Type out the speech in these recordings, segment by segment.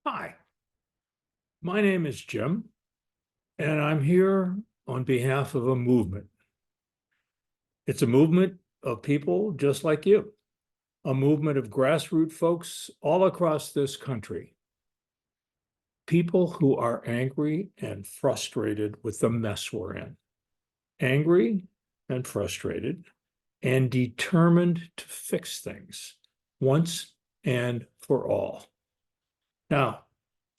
Hi, my name is Jim, and I'm here on behalf of a movement. It's a movement of people just like you, a movement of grassroots folks all across this country, people who are angry and frustrated with the mess we're in, angry and frustrated and determined to fix things once and for all. Now,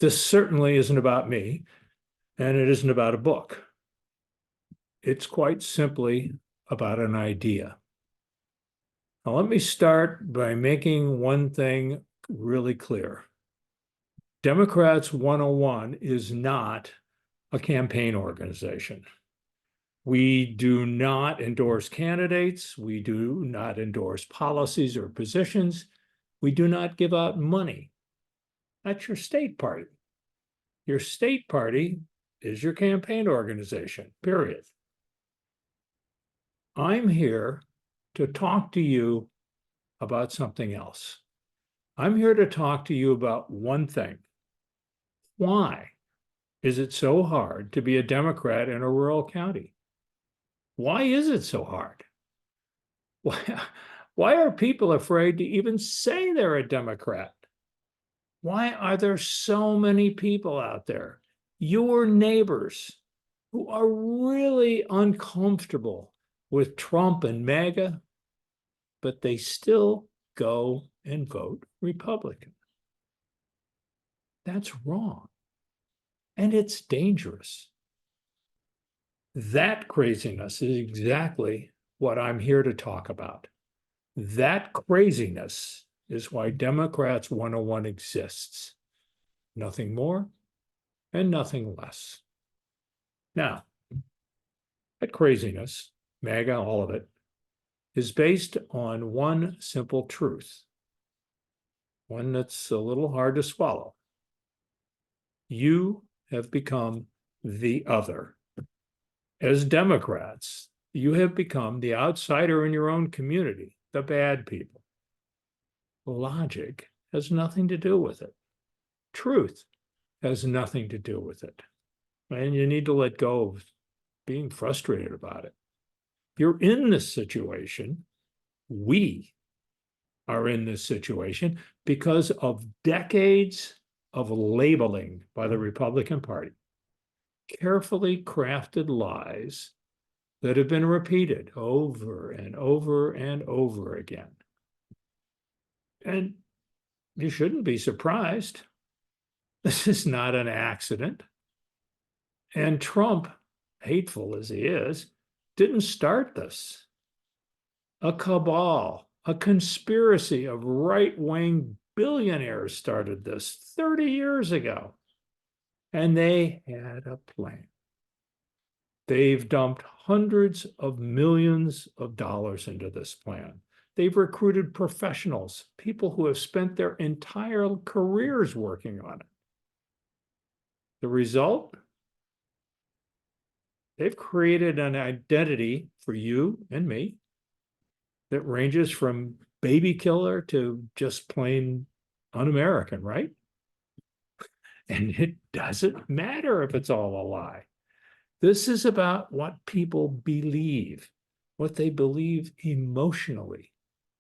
this certainly isn't about me, and it isn't about a book. It's quite simply about an idea. Now, let me start by making one thing really clear. Democrats 101 is not a campaign organization. We do not endorse candidates. We do not endorse policies or positions. We do not give out money. That's your state party. Your state party is your campaign organization, period. I'm here to talk to you about something else. I'm here to talk to you about one thing. Why is it so hard to be a Democrat in a rural county? Why is it so hard? Why are people afraid to even say they're a Democrat? Why are there so many people out there, your neighbors, who are really uncomfortable with Trump and MAGA, but they still go and vote Republican? That's wrong. And it's dangerous. That craziness is exactly what I'm here to talk about. That craziness is why Democrats 101 exists. Nothing more and nothing less. Now, that craziness, MAGA, all of it, is based on one simple truth, one that's a little hard to swallow. You have become the other. As Democrats, you have become the outsider in your own community, the bad people. Logic has nothing to do with it. Truth has nothing to do with it. And you need to let go of being frustrated about it. You're in this situation. We are in this situation because of decades of labeling by the Republican Party, carefully crafted lies that have been repeated over and over and over again. And you shouldn't be surprised. This is not an accident. And Trump, hateful as he is, didn't start this. A cabal, a conspiracy of right-wing billionaires started this 30 years ago. And they had a plan. They've dumped hundreds of millions of dollars into this plan. They've recruited professionals, people who have spent their entire careers working on it. The result? They've created an identity for you and me that ranges from baby killer to just plain un-American, right? And it doesn't matter if it's all a lie. This is about what people believe, what they believe emotionally,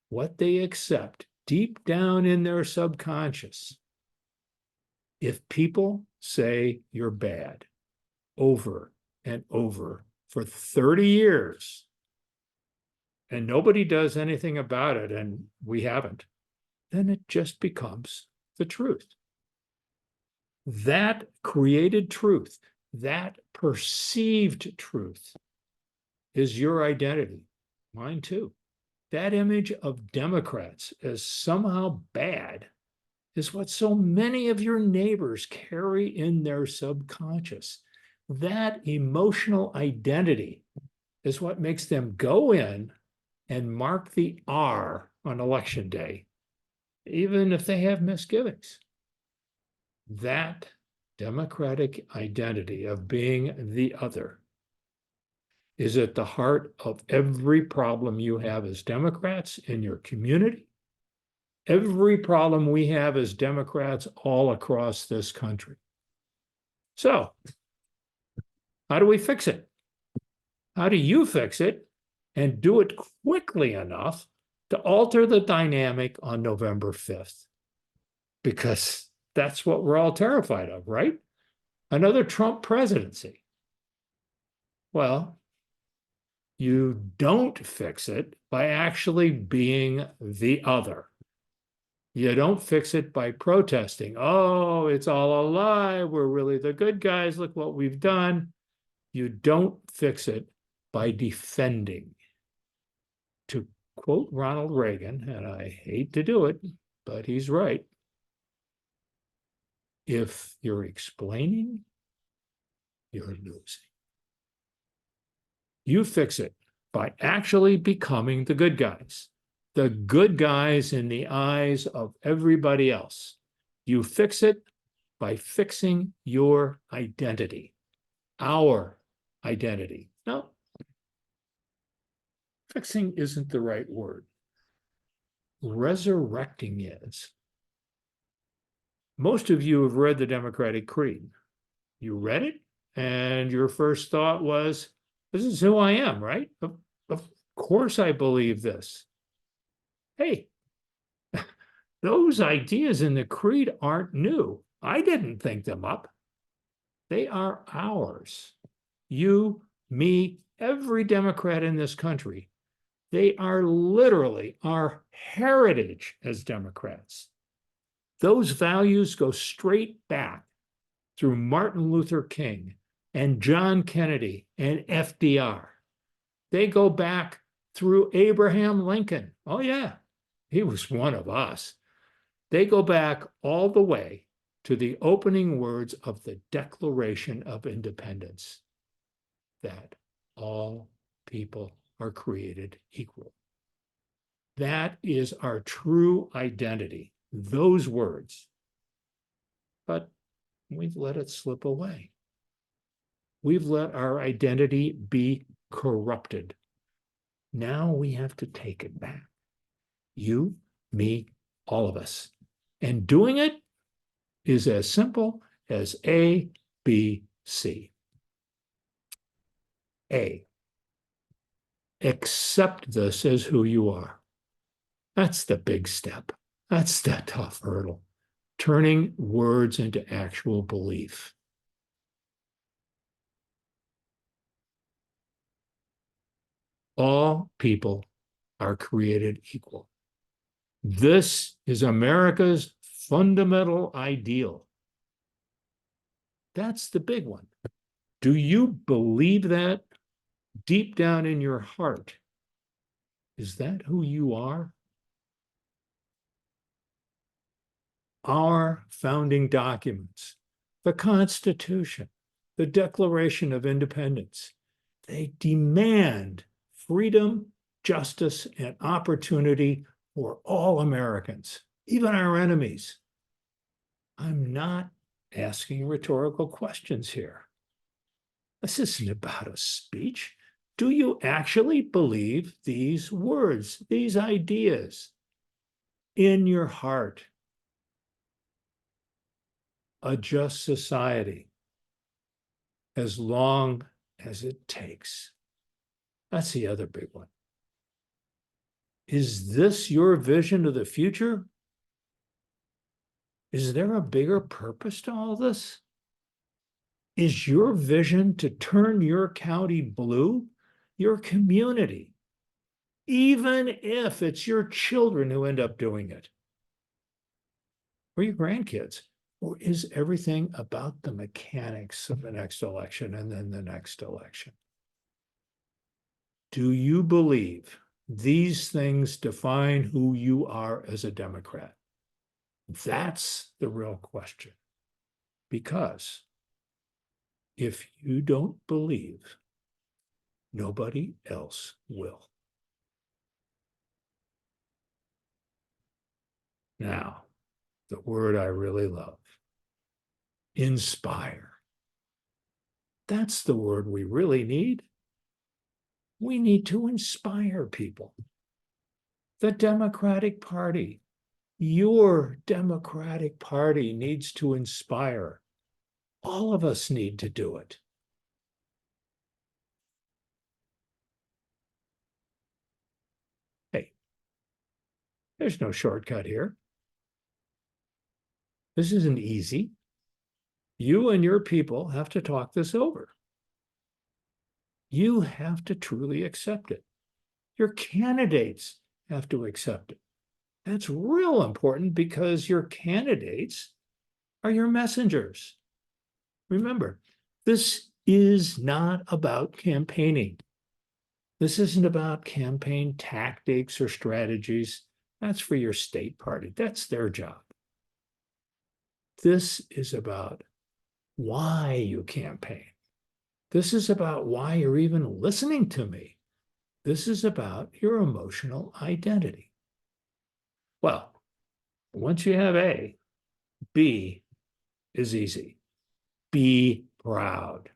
what they accept deep down in their subconscious. If people say you're bad over and over for 30 years, and nobody does anything about it, and we haven't, then it just becomes the truth. That created truth, that perceived truth is your identity, mine too. That image of Democrats as somehow bad is what so many of your neighbors carry in their subconscious. That emotional identity is what makes them go in and mark the R on election day, even if they have misgivings. That democratic identity of being the other is at the heart of every problem you have as Democrats in your community every problem we have as Democrats all across this country. So, how do we fix it? How do you fix it and do it quickly enough to alter the dynamic on November 5th? Because that's what we're all terrified of, right? Another Trump presidency. Well, you don't fix it by actually being the other. You don't fix it by protesting. Oh, it's all a lie. We're really the good guys. Look what we've done. You don't fix it by defending. To quote Ronald Reagan, and I hate to do it, but he's right. If you're explaining, you're losing. You fix it by actually becoming the good guys in the eyes of everybody else. You fix it by fixing your identity, our identity. No, fixing isn't the right word. Resurrecting is. Most of you have read the Democratic Creed. You read it, and your first thought was, this is who I am, right? Of course I believe this. Hey, those ideas in the creed aren't new. I didn't think them up. They are ours. You, me, every Democrat in this country. They are literally our heritage as Democrats. Those values go straight back through Martin Luther King and John Kennedy and FDR. They go back through Abraham Lincoln. Oh, yeah, he was one of us. They go back all the way to the opening words of the Declaration of Independence, that all people are created equal. That is our true identity, those words. But we've let it slip away. We've let our identity be corrupted. Now we have to take it back. You, me, all of us. And doing it is as simple as A, B, C. A, accept this as who you are. That's the big step. That's the tough hurdle. Turning words into actual belief. All people are created equal. This is America's fundamental ideal. That's the big one. Do you believe that deep down in your heart? Is that who you are? Our founding documents, the Constitution, the Declaration of Independence, they demand freedom, justice, and opportunity for all Americans, even our enemies. I'm not asking rhetorical questions here. This isn't about a speech. Do you actually believe these words, these ideas in your heart? A just society, as long as it takes. That's the other big one. Is this your vision of the future? Is there a bigger purpose to all this? Is your vision to turn your county blue, your community, even if it's your children who end up doing it, or your grandkids? Or is everything about the mechanics of the next election and then the next election? Do you believe these things define who you are as a Democrat? That's the real question. Because if you don't believe, nobody else will. Now, the word I really love, inspire. That's the word we really need. We need to inspire people. The Democratic Party, Your Democratic Party needs to inspire. All of us need to do it. Hey, there's no shortcut here. This isn't easy. You and your people have to talk this over. You have to truly accept it. Your candidates have to accept it. That's real important because your candidates are your messengers. Remember, this is not about campaigning. This isn't about campaign tactics or strategies. That's for your state party. That's their job. This is about why you campaign. This is about why you're even listening to me. This is about your emotional identity. Well, once you have A, B is easy. Be proud.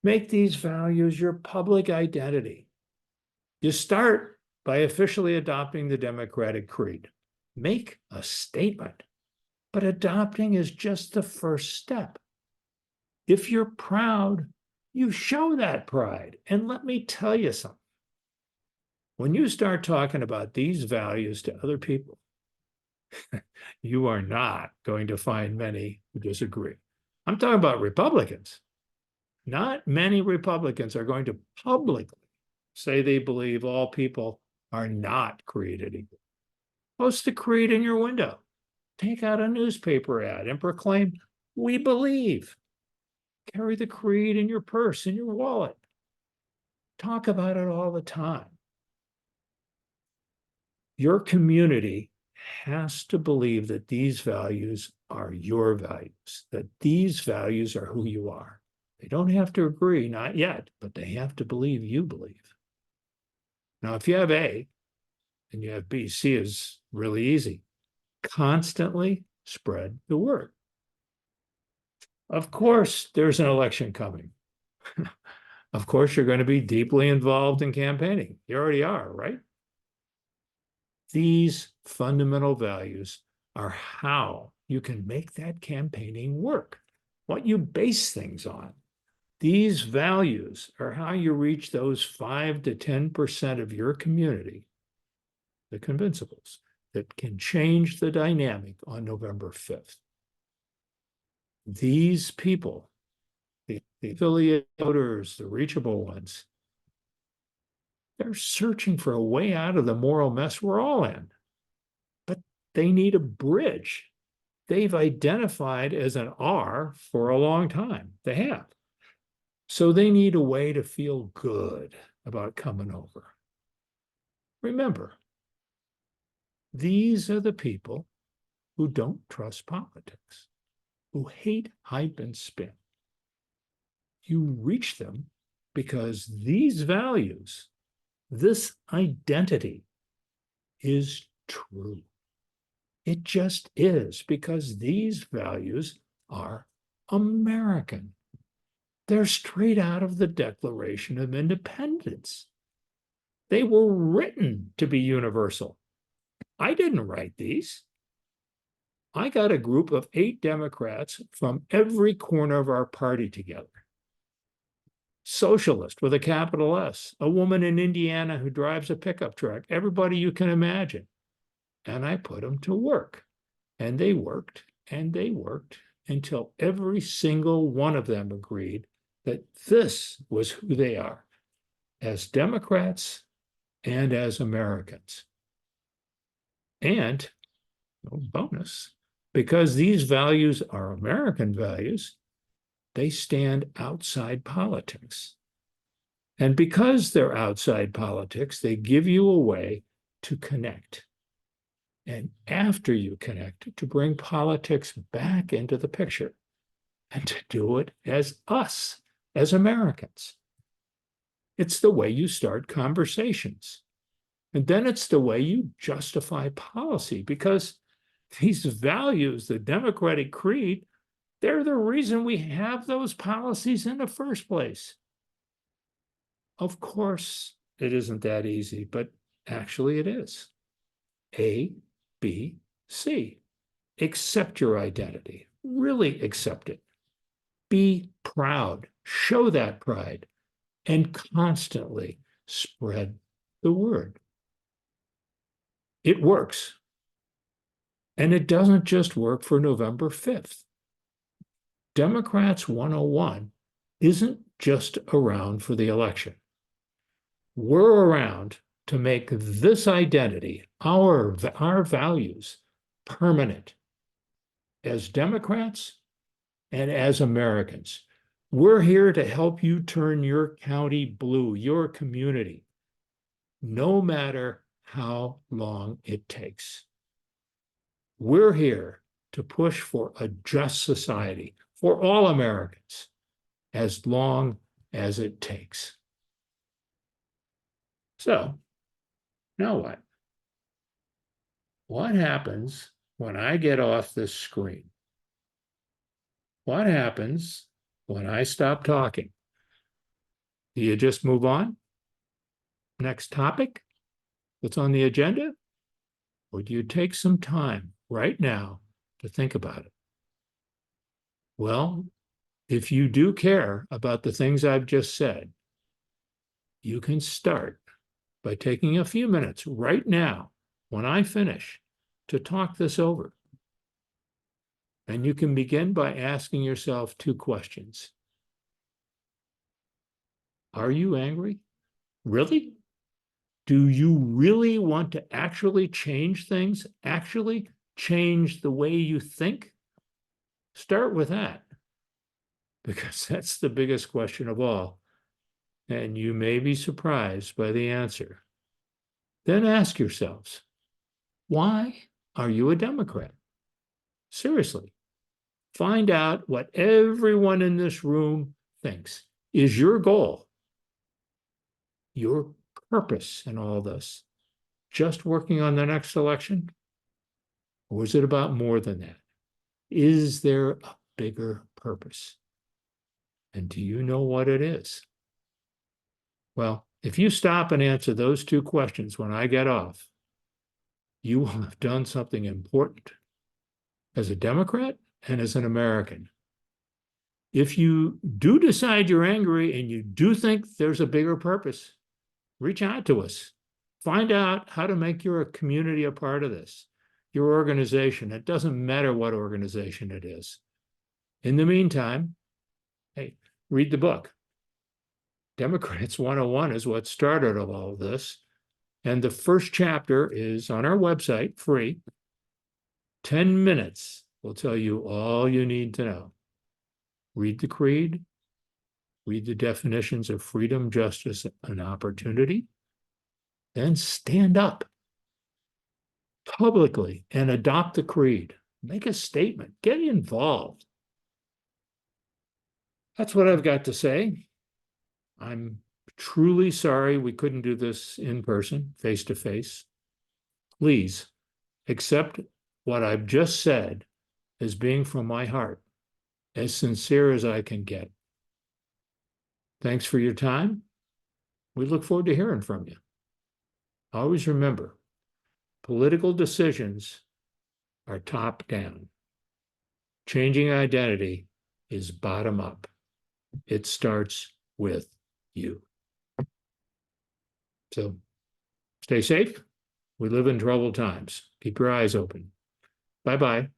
Make these values your public identity. You start by officially adopting the Democratic Creed. Make a statement. But adopting is just the first step. If you're proud, you show that pride. And let me tell you something. When you start talking about these values to other people, you are not going to find many who disagree. I'm talking about Republicans. Not many Republicans are going to publicly say they believe all people are not created equal. Post the creed in your window. Take out a newspaper ad and proclaim, "We believe." Carry the creed in your purse, in your wallet. Talk about it all the time. Your community has to believe that these values are your values, that these values are who you are. They don't have to agree, not yet, but they have to believe you believe. Now, if you have A and you have B, C is really easy. Constantly spread the word. Of course, there's an election coming. Of course, you're going to be deeply involved in campaigning. You already are, right? These fundamental values are how you can make that campaigning work, what you base things on. These values are how you reach those 5 to 10% of your community, the convincibles, that can change the dynamic on November 5th. These people, the affiliate voters, the reachable ones, they're searching for a way out of the moral mess we're all in. But they need a bridge. They've identified as an R for a long time. They have. So they need a way to feel good about coming over. Remember, these are the people who don't trust politics, who hate hype and spin. You reach them because these values, this identity, is true. It just is, because these values are American. They're straight out of the Declaration of Independence. They were written to be universal. I didn't write these. I got a group of 8 Democrats from every corner of our party together. Socialist with a capital S, a woman in Indiana who drives a pickup truck, everybody you can imagine. And I put them to work. And they worked and they worked until every single one of them agreed that this was who they are as Democrats and as Americans. And bonus, because these values are American values, they stand outside politics. And because they're outside politics, they give you a way to connect. And after you connect, to bring politics back into the picture and to do it as us, as Americans. It's the way you start conversations. And then it's the way you justify policy, because these values, the Democratic Creed, they're the reason we have those policies in the first place. Of course, it isn't that easy, but actually it is. A, B, C, accept your identity, really accept it. Be proud, show that pride, and constantly spread the word. It works. And it doesn't just work for November 5th. Democrats 101 isn't just around for the election. We're around to make this identity, our values, permanent. As Democrats and as Americans, we're here to help you turn your county blue, your community, no matter how long it takes. We're here to push for a just society for all Americans, as long as it takes. So, now what? What happens when I get off this screen? What happens when I stop talking? Do you just move on? Next topic? What's on the agenda? Or do you take some time right now to think about it? Well, if you do care about the things I've just said, you can start by taking a few minutes right now when I finish to talk this over. And you can begin by asking yourself two questions. Are you angry? Really? Do you really want to actually change things? Actually change the way you think? Start with that, because that's the biggest question of all. And you may be surprised by the answer. Then ask yourselves, why are you a Democrat? Seriously, find out what everyone in this room thinks is your goal, your purpose in all this. Just working on the next election? Or is it about more than that? Is there a bigger purpose? And do you know what it is? Well, if you stop and answer those two questions when I get off, you will have done something important as a Democrat and as an American. If you do decide you're angry and you do think there's a bigger purpose, reach out to us. Find out how to make your community a part of this, your organization. It doesn't matter what organization it is. In the meantime, hey, read the book. Democrats 101 is what started all of this. And the first chapter is on our website, free. 10 minutes will tell you all you need to know. Read the creed, read the definitions of freedom, justice, and opportunity, then stand up publicly and adopt the creed. Make a statement, get involved. That's what I've got to say. I'm truly sorry we couldn't do this in person, face to face. Please accept what I've just said as being from my heart, as sincere as I can get. Thanks for your time. We look forward to hearing from you. Always remember, political decisions are top down. Changing identity is bottom up. It starts with you. So stay safe. We live in troubled times. Keep your eyes open. Bye-bye.